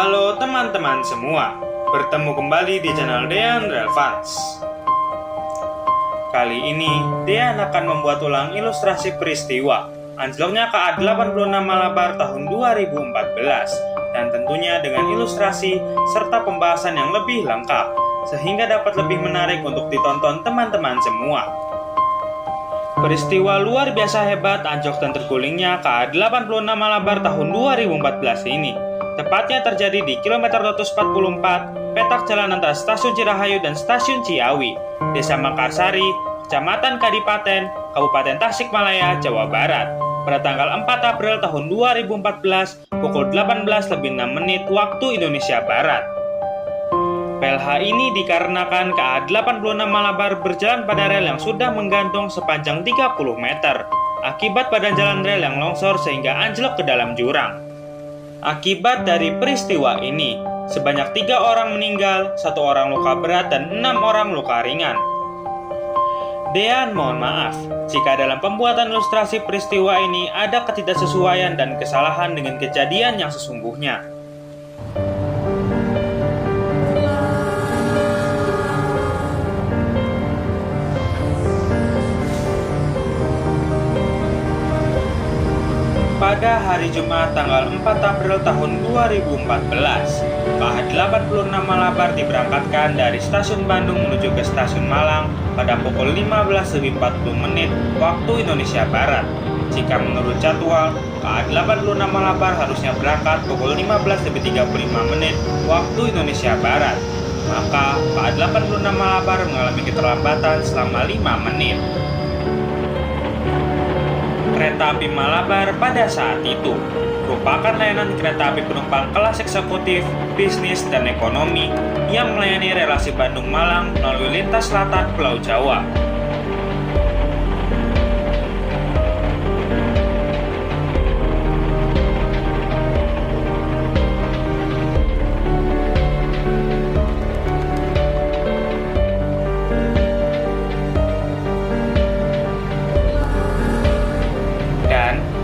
Halo teman-teman semua, bertemu kembali di channel Dean Relevance. Kali ini, Dean akan membuat ulang ilustrasi peristiwa anjloknya KA 86 Malabar tahun 2014 dan tentunya dengan ilustrasi serta pembahasan yang lebih lengkap sehingga dapat lebih menarik untuk ditonton teman-teman semua. Peristiwa luar biasa hebat anjlok dan tergulingnya KA 86 Malabar tahun 2014 ini tepatnya terjadi di kilometer 144 petak jalan antara Stasiun Cirahayu dan Stasiun Ciawi, Desa Makarsari, Kecamatan Kadipaten, Kabupaten Tasikmalaya, Jawa Barat, pada tanggal 4 April tahun 2014 pukul 18:06 waktu Indonesia Barat. PLH ini dikarenakan KA 86 Malabar berjalan pada rel yang sudah menggantung sepanjang 30 meter akibat badan jalan rel yang longsor sehingga anjlok ke dalam jurang. Akibat dari peristiwa ini, sebanyak 3 orang meninggal, 1 orang luka berat, dan 6 orang luka ringan. Dean mohon maaf jika dalam pembuatan ilustrasi peristiwa ini ada ketidaksesuaian dan kesalahan dengan kejadian yang sesungguhnya. Pada hari Jumat tanggal 4 April tahun 2014, KA 86 Malabar diberangkatkan dari Stasiun Bandung menuju ke Stasiun Malang pada pukul 15:40 waktu Indonesia Barat. Jika menurut jadwal, KA 86 Malabar harusnya berangkat pukul 15:35 waktu Indonesia Barat. Maka KA 86 Malabar mengalami keterlambatan selama 5 menit. Kereta api Malabar pada saat itu merupakan layanan kereta api penumpang kelas eksekutif, bisnis, dan ekonomi yang melayani relasi Bandung-Malang melalui lintas selatan Pulau Jawa.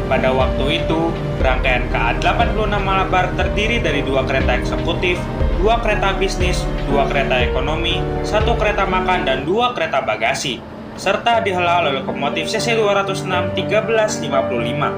Pada waktu itu, rangkaian KA 86 Malabar terdiri dari 2 kereta eksekutif, 2 kereta bisnis, 2 kereta ekonomi, 1 kereta makan, dan 2 kereta bagasi, serta dihela oleh lokomotif CC 206 1355.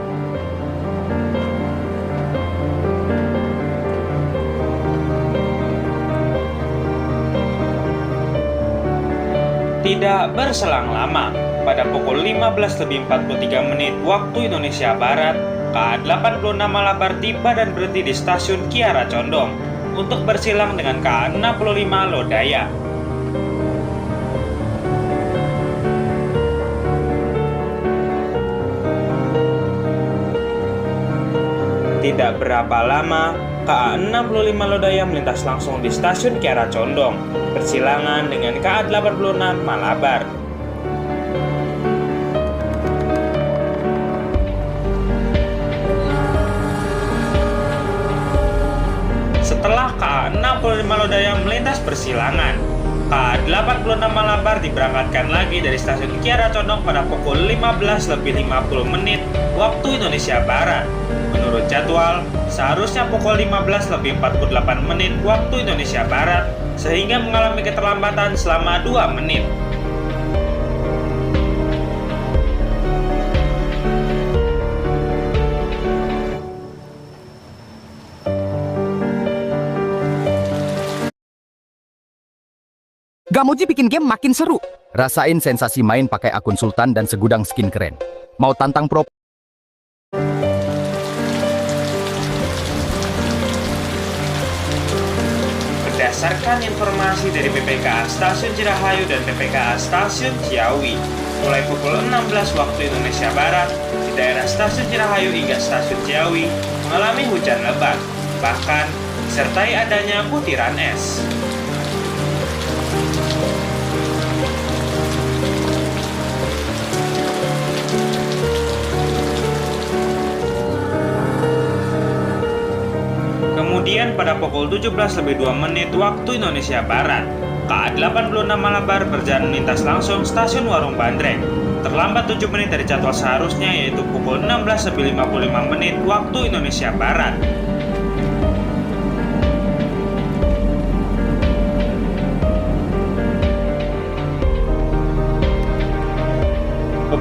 Tidak berselang lama, pada pukul 15:43 waktu Indonesia Barat, KA 86 Malabar tiba dan berhenti di Stasiun Kiara Condong untuk bersilang dengan KA 65 Lodaya. Tidak berapa lama, KA 65 Lodaya melintas langsung di Stasiun Kiara Condong, bersilangan dengan KA 86 Malabar. Setelah KA 65 Lodaya melintas bersilangan, KA 86 Malabar diberangkatkan lagi dari Stasiun Kiara Condong pada pukul 15:50 waktu Indonesia Barat. Menurut jadwal, seharusnya pukul 15:48 waktu Indonesia Barat, sehingga mengalami keterlambatan selama 2 menit. Gamoji bikin game makin seru. Rasain sensasi main pakai akun Sultan dan segudang skin keren. Mau tantang pro? Berdasarkan informasi dari PPKA Stasiun Cirahayu dan PPKA Stasiun Ciawi, mulai pukul 16 waktu Indonesia Barat, di daerah Stasiun Cirahayu hingga Stasiun Ciawi mengalami hujan lebat, bahkan disertai adanya butiran es. Kemudian pada pukul 17:02 waktu Indonesia Barat, KA 86 Malabar berjalan melintas langsung Stasiun Warung Bandreng. Terlambat 7 menit dari jadwal seharusnya, yaitu pukul 16:55 waktu Indonesia Barat.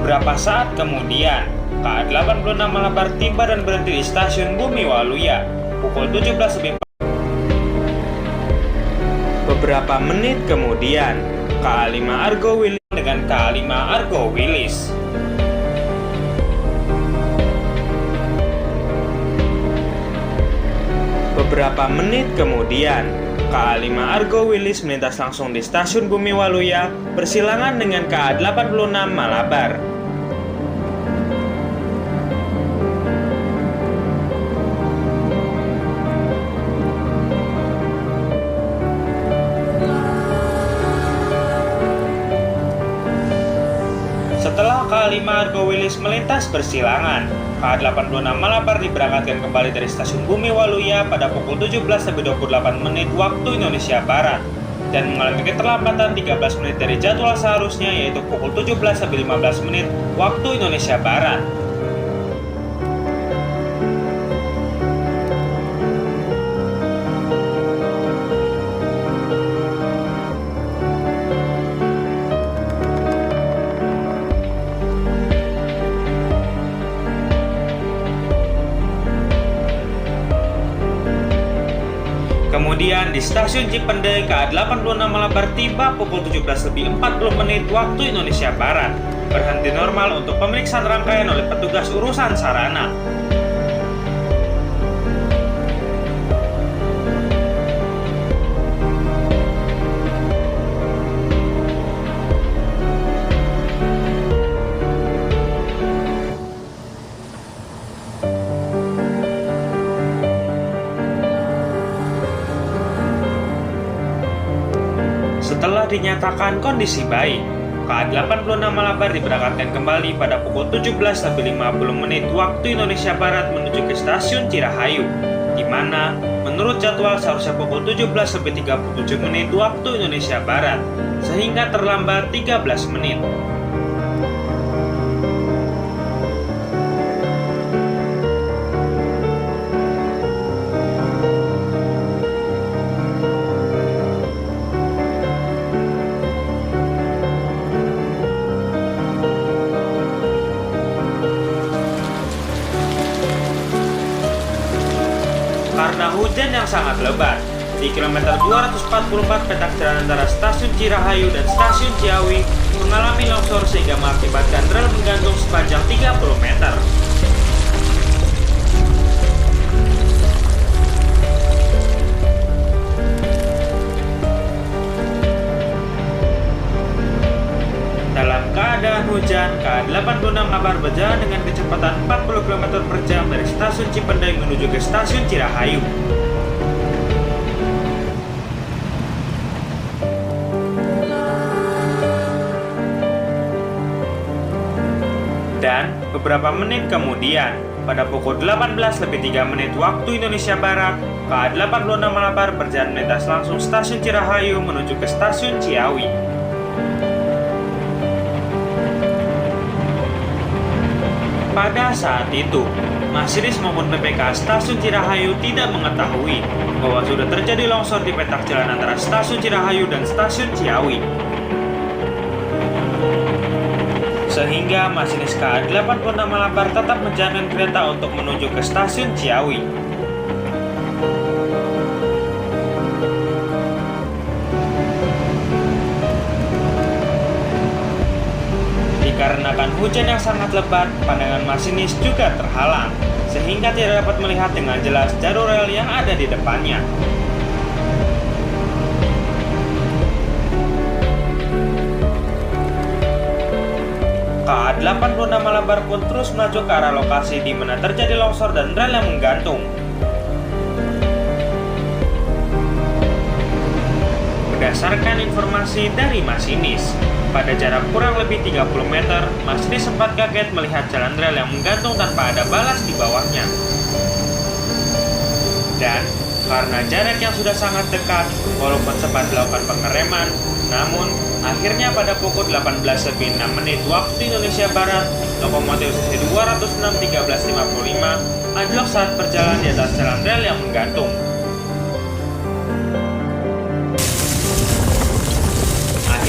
Beberapa saat kemudian, KA-86 Malabar tiba dan berhenti di stasiun Bumi Waluya pukul 17.40. Beberapa menit kemudian, KA-5 Argo Wilis dengan KA-5 Argo Wilis. Beberapa menit kemudian, KA-5 Argo Wilis melintas langsung di stasiun Bumi Waluya bersilangan dengan KA-86 Malabar. Setelah KA-5 Argo Wilis melintas bersilangan, KA-86 Malabar diberangkatkan kembali dari stasiun Bumi Waluya pada pukul 17.28 waktu Indonesia Barat dan mengalami keterlambatan 13 menit dari jadwal seharusnya, yaitu pukul 17.15 waktu Indonesia Barat. Kemudian di stasiun Cipendei, KA-86 Malabar tiba pukul 17.40 waktu Indonesia Barat, berhenti normal untuk pemeriksaan rangkaian oleh petugas urusan sarana. Setelah dinyatakan kondisi baik, KA-86 Malabar diberangkatkan kembali pada pukul 17.50 waktu Indonesia Barat menuju ke stasiun Cirahayu, di mana menurut jadwal seharusnya pukul 17.37 waktu Indonesia Barat, sehingga terlambat 13 menit. Karena hujan yang sangat lebat, di kilometer 244 petak jalan antara stasiun Cirahayu dan stasiun Ciawi mengalami longsor sehingga mengakibatkan rel menggantung sepanjang 30 meter. Dalam keadaan hujan, KA-86 Malabar berjalan dengan kecepatan 40 km per jam dari stasiun Cipendei menuju ke stasiun Cirahayu. Dan beberapa menit kemudian, pada pukul 18.03 waktu Indonesia Barat, KA-86 Malabar berjalan melintas langsung stasiun Cirahayu menuju ke stasiun Ciawi. Pada saat itu, masinis maupun PPK stasiun Cirahayu tidak mengetahui bahwa sudah terjadi longsor di petak jalan antara stasiun Cirahayu dan stasiun Ciawi. Sehingga masinis KA-86 Malabar tetap menjalankan kereta untuk menuju ke stasiun Ciawi. Dikarenakan hujan yang sangat lebat, pandangan masinis juga terhalang, sehingga tidak dapat melihat dengan jelas jalur rel yang ada di depannya. KA-86 Malabar pun terus melaju ke arah lokasi di mana terjadi longsor dan rel yang menggantung. Berdasarkan informasi dari masinis, pada jarak kurang lebih 30 meter, masinis sempat kaget melihat jalan rel yang menggantung tanpa ada balas di bawahnya. Dan karena jarak yang sudah sangat dekat, walaupun sempat dilakukan pengereman, namun akhirnya pada pukul 18.06 waktu Indonesia Barat, lokomotif sisi 206 1355 anjlok saat berjalan di atas jalan rel yang menggantung.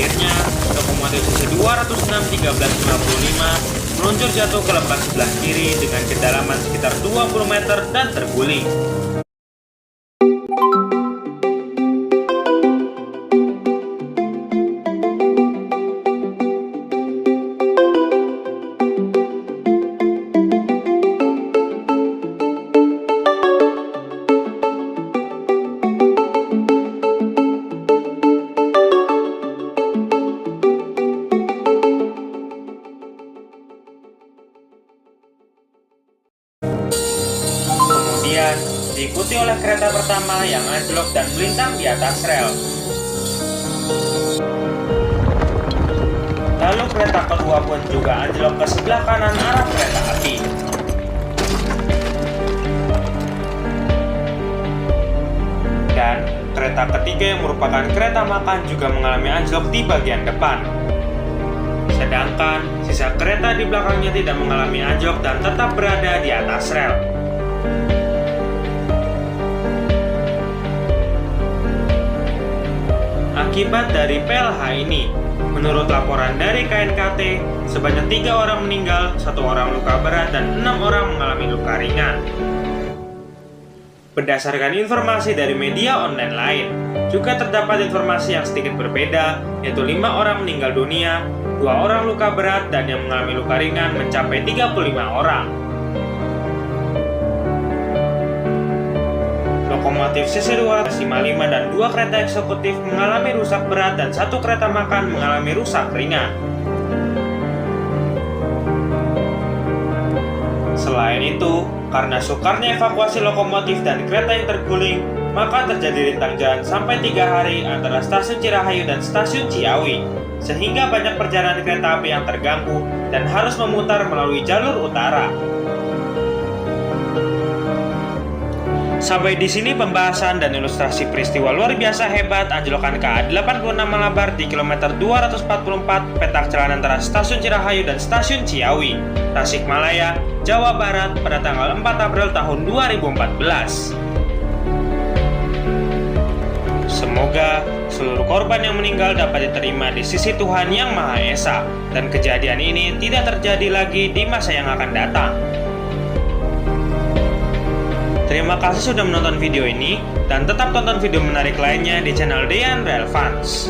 akhirnya, lokomotif CC 206-1355 meluncur jatuh ke lembah sebelah kiri dengan kedalaman sekitar 20 meter dan terguling. Kemudian diikuti oleh kereta pertama yang anjlok dan melintang di atas rel. Lalu kereta kedua pun juga anjlok ke sebelah kanan arah kereta api. Dan kereta ketiga yang merupakan kereta makan juga mengalami anjlok di bagian depan. Sedangkan sisa kereta di belakangnya tidak mengalami anjlok dan tetap berada di atas rel. Akibat dari PLH ini, menurut laporan dari KNKT, sebanyak 3 orang meninggal, 1 orang luka berat, dan 6 orang mengalami luka ringan. Berdasarkan informasi dari media online lain, juga terdapat informasi yang sedikit berbeda, yaitu 5 orang meninggal dunia, 2 orang luka berat, dan yang mengalami luka ringan mencapai 35 orang. Lokomotif CC 255 dan 2 kereta eksekutif mengalami rusak berat dan 1 kereta makan mengalami rusak ringan. Selain itu, karena sukarnya evakuasi lokomotif dan kereta yang terguling, maka terjadi rintang jalan sampai 3 hari antara stasiun Cirahayu dan stasiun Ciawi, sehingga banyak perjalanan kereta api yang terganggu dan harus memutar melalui jalur utara. Sampai di sini pembahasan dan ilustrasi peristiwa luar biasa hebat anjlokan KA 86 Malabar di kilometer 244 petak jalan antara stasiun Cirahayu dan stasiun Ciawi, Tasikmalaya, Jawa Barat pada tanggal 4 April tahun 2014. Semoga seluruh korban yang meninggal dapat diterima di sisi Tuhan Yang Maha Esa dan kejadian ini tidak terjadi lagi di masa yang akan datang. Terima kasih sudah menonton video ini, dan tetap tonton video menarik lainnya di channel Deyan Relevance.